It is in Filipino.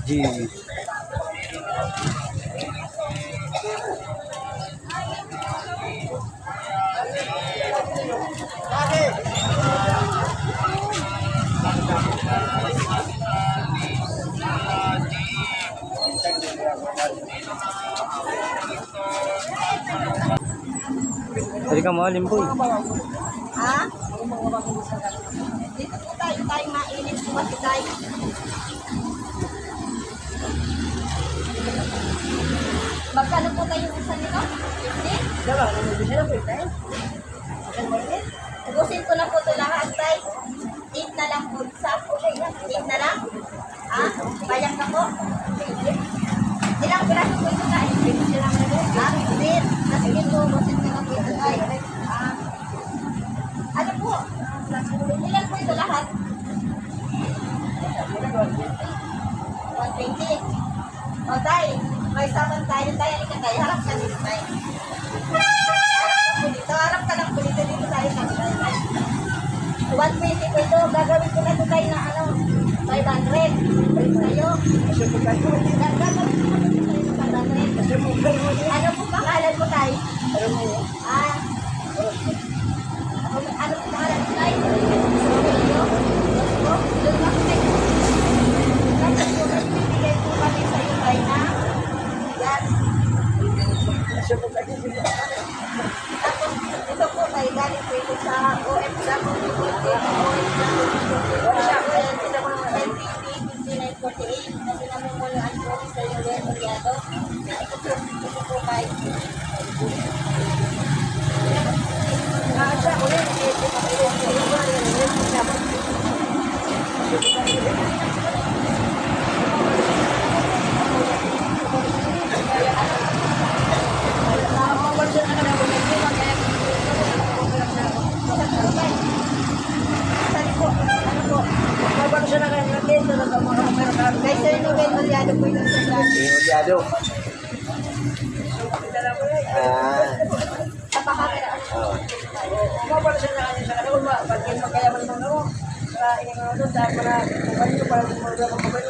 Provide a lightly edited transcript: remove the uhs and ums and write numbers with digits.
G. Tadi ka mo, Limboy. Ha? Dito po tayo mainit po kasi tayo. Magkano po tayo isa nito? 50? Diba? Ano po tayo? Ubusin ko na po ito lahat tayo. 8 na lang po. Sa po kayo. 8 na lang? Ha? Payak na po? Ilang piraso po ito tayo? Ha? 8. Kasi ito, ubusin ko na po ito tayo. Ano po? Ilan po ito lahat? 120. O tayo, may saman tayo. Tayo, halika tayo. Harap ka dito tayo. Harap ka lang po dito. Dito tayo sa tayo. 120 po ito. Gagawin ko na ito tayo na ano, 500. Balik tayo. Gagawin ko na ito tayo na 500. Ano po pangalan mo tayo? Ano po pangalan mo tayo? Doon ako tayo. Kasi po, nagbibigay po kami sa iyo tayo na yan. Tapos, ito po tayo galing po ito sa OFW. Kasi namin mulaan po sa iyo rin ulyado. Ito po kayo. Guys, sir, no, may ulyado po yung Ulyado. sa pakamera. Mabala siya na kanya sa kanila, pagkin magkayaman mo na mo, para inang ano, sa para kumain ko, para kumulga mo kumain,